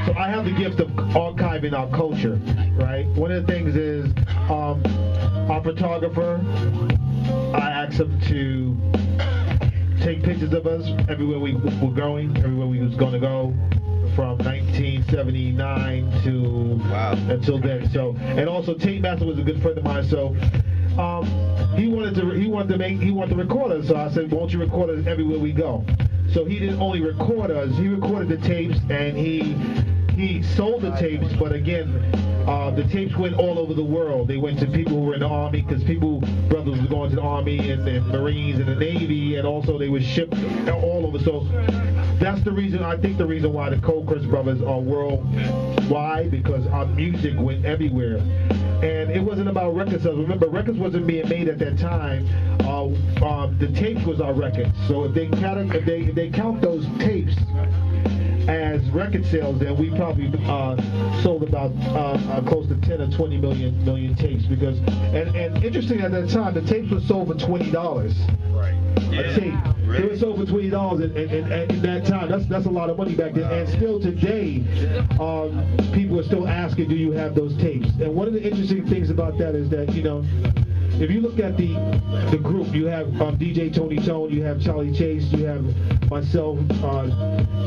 So I have the gift of archiving our culture, right? One of the things is our photographer, I asked him to take pictures of us everywhere we were going, everywhere we was going to go, from 1979 to until then. So, and also Tate Master was a good friend of mine. So, he wanted to record us. So I said, won't you record us everywhere we go? So he didn't only record us, he recorded the tapes, and he sold the tapes. But again, the tapes went all over the world. They went to people who were in the Army, because brothers were going to the Army and the Marines and the Navy, and also they were shipped all over. So that's the reason, I think the reason why the Colcrest Brothers are worldwide, because our music went everywhere. And it wasn't about record sales. Remember, records wasn't being made at that time. The tapes was our records. So if they count those tapes as record sales, then we probably sold about close to 10 or 20 million tapes. Because and interesting, at that time, the tapes were sold for $20. Right. A tape. Really? It was sold for $20, and in that time, that's a lot of money back then. And still today, people are still asking, do you have those tapes? And one of the interesting things about that is that, you know, if you look at the group, you have DJ Tony Tone, you have Charlie Chase, you have myself,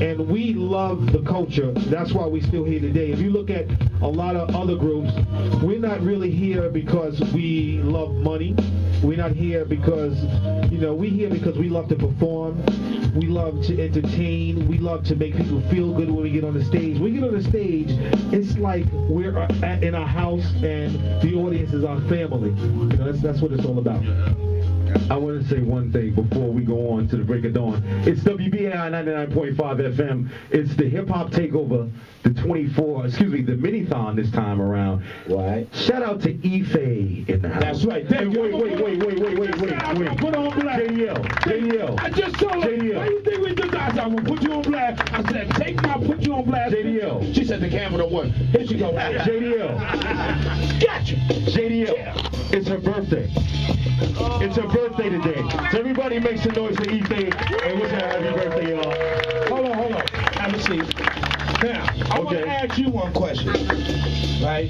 and we love the culture. That's why we're still here today. If you look at a lot of other groups, we're not really here because we love money. We're not here because, you know, we're here because we love to perform. We love to entertain. We love to make people feel good when we get on the stage. When we get on the stage, it's like we're in our house and the audience is our family. You know, that's what it's all about. I want to say one thing before we go on to the break of dawn. It's WBAI 99.5 FM. It's the Hip Hop Takeover, the the mini-thon this time around. Right. Shout out to Ife in the house. That's right. Hey, wait. Put on blast. JDL. I just told her, why you think we did that? I'm going to put you on blast. I said, take my put you on blast. JDL. She said the camera don't work. Here she go. JDL. Gotcha. JDL. Yeah. It's her birthday. It's her birthday today. So everybody make some noise for Ife and wish her a happy birthday, y'all. Hold on. Have a seat. Now, I want to ask you one question, right?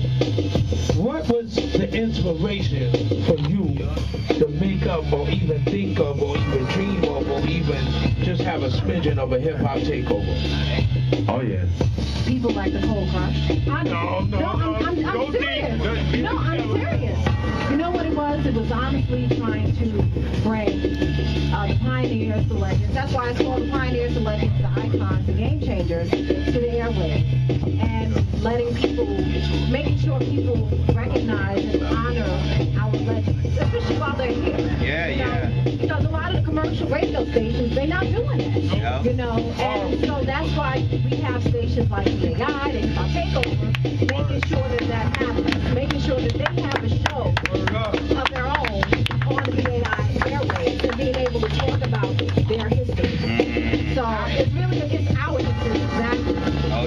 What was the inspiration for you to make up or even think of or even dream of or even just have a smidgen of a hip-hop takeover? Oh, yeah. People like the Cold Crush. I'm serious. No, I'm serious. You know what it was? It was honestly trying to bring the pioneers, the legends. That's why it's called the pioneers, the legends, the icons, the game changers to the airwaves. And letting people, making sure people recognize and honor our legends, especially while they're here. Yeah. Because a lot of the commercial radio stations, they're not doing that. Yeah. You know, and so that's why we have stations like WBAI, they have Takeover, making sure that happens, making sure that they have a show of their own on the WBAI airwaves and being able to talk about their history. So it's our history, exactly.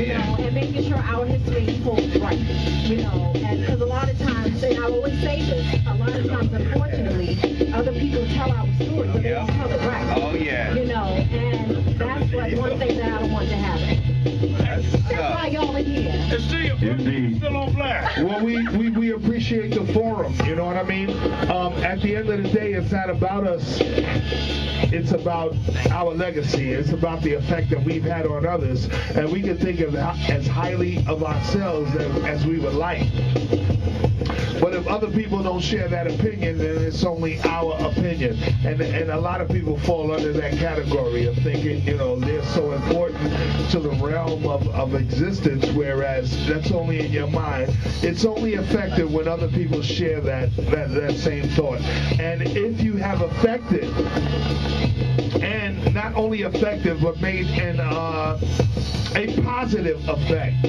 You know, and making sure our history is pulled right. You know, and because a lot of times, and I always say this, a lot of times, unfortunately, other people tell our story, but they don't tell it right. Oh, yeah. You know, and that's like one thing that I don't want to happen. That's why y'all are here. It's still on blast. Well, we appreciate the forum, you know what I mean? At the end of the day, it's not about us. It's about our legacy. It's about the effect that we've had on others. And we can think of as highly of ourselves as we would like. But if other people don't share that opinion, then it's only our opinion. And a lot of people fall under that category of thinking, you know, they're so important to the realm of existence, whereas that's only in your mind. It's only effective when other people share that same thought. And if you have affected, and not only effective, but made an a positive effect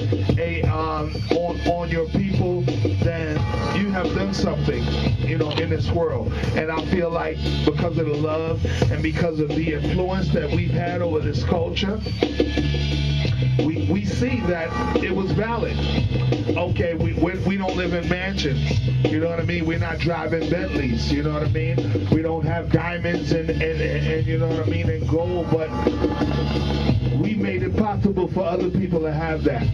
on your people, then you have done something, you know, in this world. And I feel like because of the love and because of the influence that we've had over this culture, we see that it was valid. Okay, we don't live in mansions, you know what I mean? We're not driving Bentleys, you know what I mean? We don't have diamonds and you know what I mean, and gold, but we made it possible for other people to have that.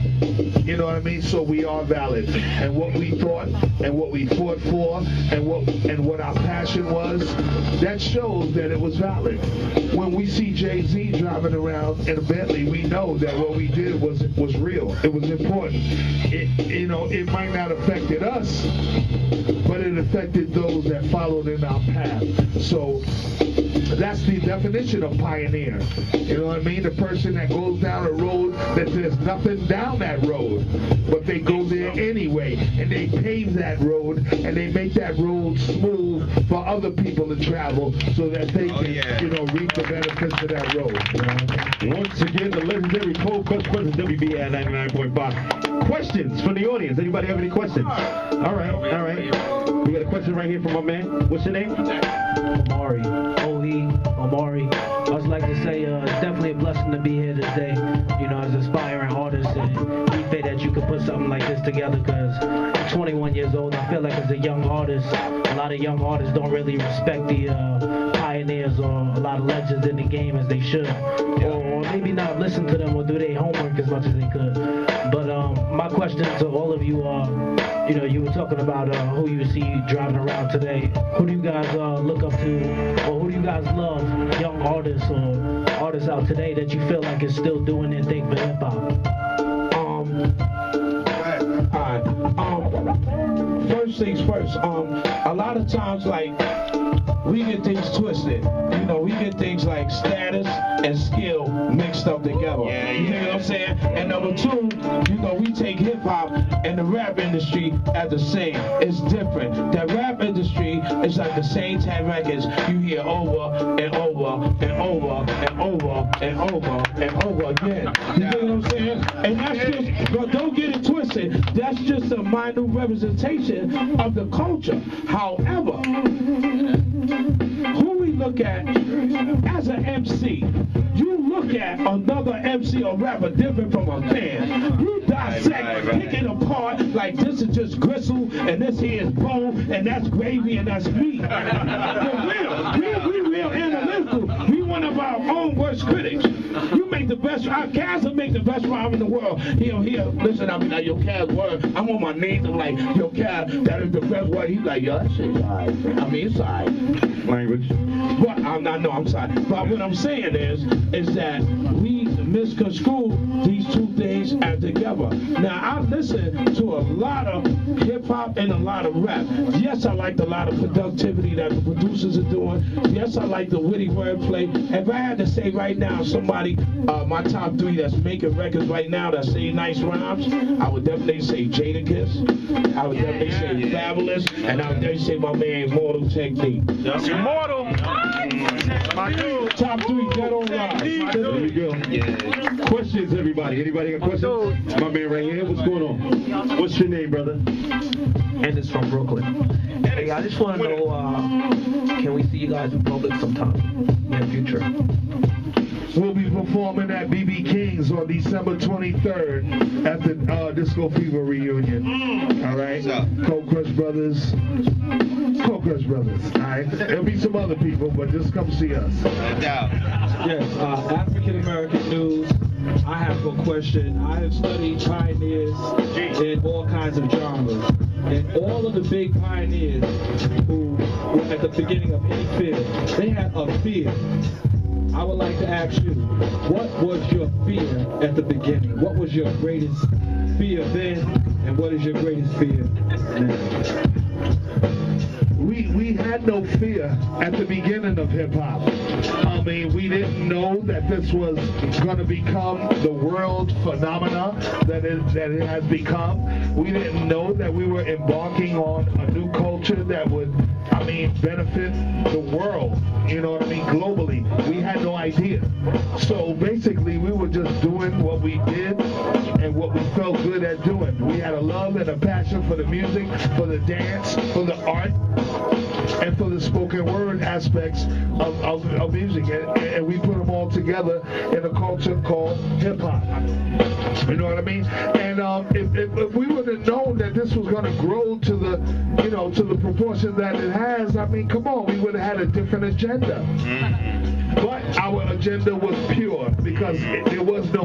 You know what I mean? So we are valid. And what we thought and what we fought for and what our passion was, that shows that it was valid. When we see Jay-Z driving around in a Bentley, we know that what we did was real. It was important. It might not have affected us, but it affected those that followed in our path. So that's the definition of pioneer. You know what I mean? The person that goes down a road that there's nothing down that road, but they go there anyway, and they pave that road, and they make that road smooth for other people to travel so that they can, reap the benefits of that road. Once again, the legendary poll question, WBAI 99.5. Questions from the audience. Anybody have any questions? All right. We got a question right here from my man. What's your name? Omari. Omari. I would like to say it's definitely a blessing to be here today, as an aspiring artist, and we feel that you could put something like this together, because I'm 21 years old. I feel like as a young artist, a lot of young artists don't really respect the pioneers or a lot of legends in the game as they should, or maybe not listen to them or do their homework as much as they could. But my question to all of you are, you were talking about who you see driving around today. Who do you guys look up to, or who do you guys love, young artists or artists out today that you feel like is still doing their thing for hip-hop? First things first, a lot of times, we get things twisted. We get things like status and skill mixed up together. You know what I'm saying? And number two, we take hip-hop and the rap industry as the same. It's different. The rap industry is like the same 10 records you hear over and over and over and over and over and over again. You know what I'm saying? And that's just, but don't get it twisted, that's just a minute representation of the culture. However, who we look at as an MC, you look at another MC or rapper different from a fan. You dissect, pick it apart like this is just gristle and this here is bone and that's gravy and that's meat. We real analytical. We one of our own worst critics. You make the best, Kaz will make the best rhyme in the world. He'll listen, I'll be like, yo, Kaz, word. I'm on my knees, I'm like, yo, Kaz, that is the best word. He's like, yo, that shit's alright. I mean, it's alright. Language. But I'm sorry. But what I'm saying is that we misconstrue these two things as together. Now, I listen to a lot of hip-hop and a lot of rap. Yes, I like a lot of productivity that the producers are doing. Yes, I like the witty wordplay. If I had to say right now, somebody, my top three that's making records right now that say nice rhymes, I would definitely say Jadakiss. I would definitely say Fabulous. And I would definitely say my man, Immortal Technique. That's Immortal. My dude. Top three, Dead or Alive. There you go. Yeah. Questions, everybody? Anybody got questions? My man right here. What's going on? What's your name, brother? And it's from Brooklyn. Hey, I just want to know, can we see you guys in public sometime in the future? We'll be performing at BB King's on December 23rd at the Disco Fever reunion. All right? Cold Crush Brothers. All right? There'll be some other people, but just come see us. No doubt. Yes, African American news. I have a question. I have studied pioneers in all kinds of genres. And all of the big pioneers who were at the beginning of any field, they had a fear. I would like to ask you, what was your fear at the beginning? What was your greatest fear then, and what is your greatest fear now? We had no fear at the beginning of hip-hop. I mean, we didn't know that this was going to become the world phenomena that it has become. We didn't know that we were embarking on a new culture that would, benefit the world, you know what I mean, globally. We had no idea. So basically, we were just doing what we did and what we felt good at doing. We had a love and a passion for the music, for the dance, for the art, and for the spoken word aspects of music. And we put them all together in a culture called hip-hop. You know what I mean? And if we would have known that this was going to grow to the proportion that it has, come on, we would have had a different agenda. But our agenda was pure because there was no